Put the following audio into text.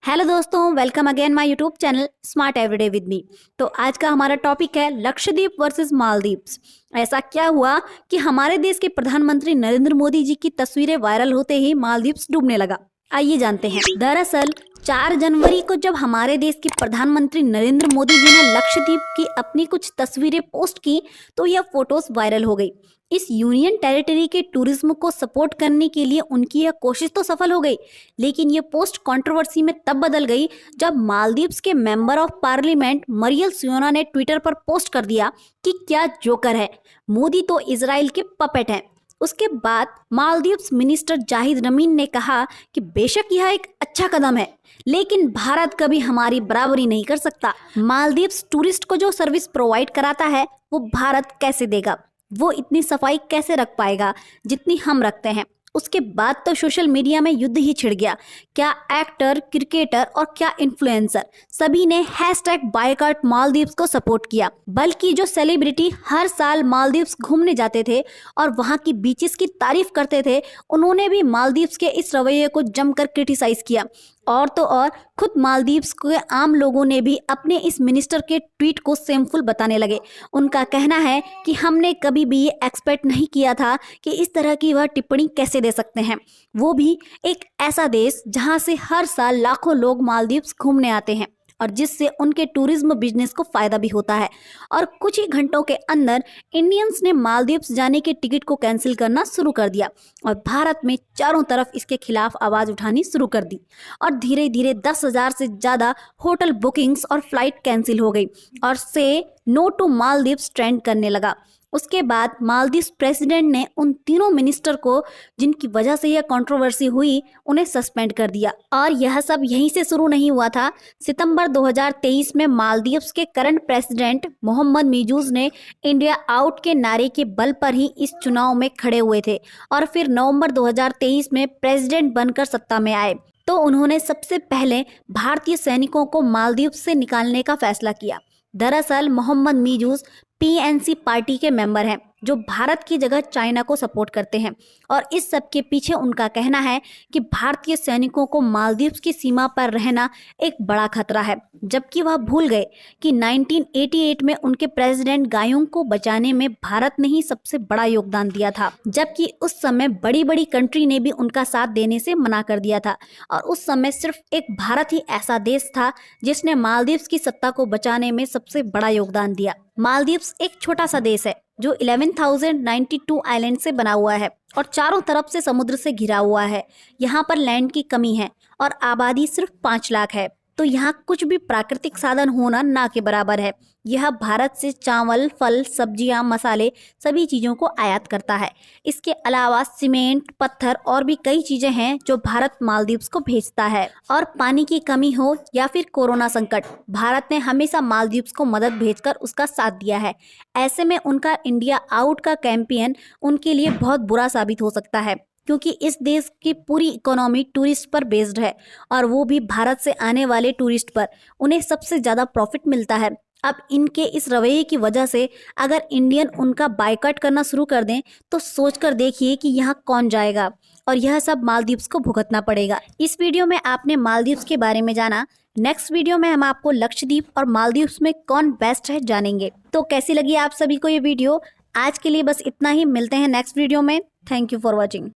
Hello दोस्तों, welcome again my YouTube channel smart everyday with me. तो आज का हमारा टॉपिक है लक्षद्वीप वर्सेस मालदीव्स। ऐसा क्या हुआ कि हमारे देश के प्रधानमंत्री नरेंद्र मोदी जी की तस्वीरें वायरल होते ही मालदीव्स डूबने लगा। आइए जानते हैं। दरअसल 4 जनवरी को जब हमारे देश के प्रधानमंत्री नरेंद्र मोदी जी ने लक्षद्वीप की अपनी कुछ तस्वीरें पोस्ट की तो यह फोटोज वायरल हो गई। इस यूनियन टेरिटरी के टूरिज्म को सपोर्ट करने के लिए उनकी यह कोशिश तो सफल हो गई, लेकिन यह पोस्ट कंट्रोवर्सी में तब बदल गई जब मालदीव्स के मेंबर ऑफ पार्लियामेंट मरियल सियोना ने ट्विटर पर पोस्ट कर दिया कि क्या जोकर है, मोदी तो इजराइल के पपेट हैं। उसके बाद मालदीव्स मिनिस्टर जाहिद रमीन ने कहा कि बेशक यह एक अच्छा कदम है, लेकिन भारत कभी हमारी बराबरी नहीं कर सकता। मालदीव्स टूरिस्ट को जो सर्विस प्रोवाइड कराता है वो भारत कैसे देगा? वो इतनी सफाई कैसे रख पाएगा जितनी हम रखते हैं? उसके बाद तो सोशल मीडिया में युद्ध ही छिड़ गया। क्या एक्टर, क्रिकेटर और क्या इन्फ्लुएंसर सभी ने #बायकॉट मालदीव्स को सपोर्ट किया। बल्कि जो सेलिब्रिटी हर साल मालदीव्स घूमने जाते थे और वहां की बीचेस की तारीफ करते थे, उन्होंने भी मालदीव्स के इस रवैये को जमकर क्रिटिसाइज किया। और तो और खुद मालदीव्स के आम लोगों ने भी अपने इस मिनिस्टर के ट्वीट को शेमफुल बताने लगे। उनका कहना है कि हमने कभी भी ये एक्सपेक्ट नहीं किया था कि इस तरह की वह टिप्पणी कैसे दे सकते हैं, वो भी एक ऐसा देश जहां से हर साल लाखों लोग मालदीव्स घूमने आते हैं और जिससे उनके टूरिज्म बिजनेस को फायदा भी होता है। और कुछ ही घंटों के अंदर इंडियंस ने मालदीव्स जाने के टिकट को कैंसिल करना शुरू कर दिया और भारत में चारों तरफ इसके खिलाफ आवाज उठानी शुरू कर दी और धीरे धीरे 10,000 से ज्यादा होटल बुकिंग्स और फ्लाइट कैंसिल हो गई और से नो टू मालदीव्स ट्रेंड करने लगा। उसके बाद मालदीव्स प्रेसिडेंट ने उन तीनों मिनिस्टर को जिनकी वजह से यह कंट्रोवर्सी हुई, उन्हें सस्पेंड कर दिया। और यह सब यहीं से शुरू नहीं हुआ था। सितंबर 2023 में मालदीव्स के करंट प्रेसिडेंट मोहम्मद मीजूज ने इंडिया आउट के नारे के बल पर ही इस चुनाव में खड़े हुए थे और फिर नवंबर 2023 में प्रेसिडेंट बनकर सत्ता में आए तो उन्होंने सबसे पहले भारतीय सैनिकों को मालदीव्स से निकालने का फैसला किया। दरअसल मोहम्मद मीजूज पीएनसी पार्टी के मेंबर हैं जो भारत की जगह चाइना को सपोर्ट करते हैं और इस सब के पीछे उनका कहना है कि भारतीय सैनिकों को मालदीव्स की सीमा पर रहना एक बड़ा खतरा है, जबकि वह भूल गए कि 1988 में उनके प्रेसिडेंट गायों को बचाने में भारत ने ही सबसे बड़ा योगदान दिया था, जबकि उस समय बड़ी बड़ी कंट्री ने भी उनका साथ देने से मना कर दिया था और उस समय सिर्फ एक भारत ही ऐसा देश था जिसने मालदीव्स की सत्ता को बचाने में सबसे बड़ा योगदान दिया। मालदीव्स एक छोटा सा देश है जो 11,092 आइलैंड से बना हुआ है और चारों तरफ से समुद्र से घिरा हुआ है। यहाँ पर लैंड की कमी है और आबादी सिर्फ 5 लाख है, तो यहाँ कुछ भी प्राकृतिक साधन होना ना के बराबर है। यह भारत से चावल, फल, सब्जियां, मसाले सभी चीज़ों को आयात करता है। इसके अलावा सीमेंट, पत्थर और भी कई चीज़ें हैं जो भारत मालदीव्स को भेजता है। और पानी की कमी हो या फिर कोरोना संकट, भारत ने हमेशा मालदीव्स को मदद भेजकर उसका साथ दिया है। ऐसे में उनका इंडिया आउट का कैंपेन उनके लिए बहुत बुरा साबित हो सकता है, क्योंकि इस देश की पूरी इकोनॉमी टूरिस्ट पर बेस्ड है और वो भी भारत से आने वाले टूरिस्ट पर। उन्हें सबसे ज़्यादा प्रॉफिट मिलता है। अब इनके इस रवैये की वजह से अगर इंडियन उनका बायकॉट करना शुरू कर दें तो सोचकर देखिए कि यहाँ कौन जाएगा और यह सब मालदीव्स को भुगतना पड़ेगा। इस वीडियो में आपने मालदीव्स के बारे में जाना। नेक्स्ट वीडियो में हम आपको लक्षद्वीप और मालदीव्स में कौन बेस्ट है जानेंगे। तो कैसी लगी आप सभी को ये वीडियो? आज के लिए बस इतना ही, मिलते हैं नेक्स्ट वीडियो में। Thank you for watching.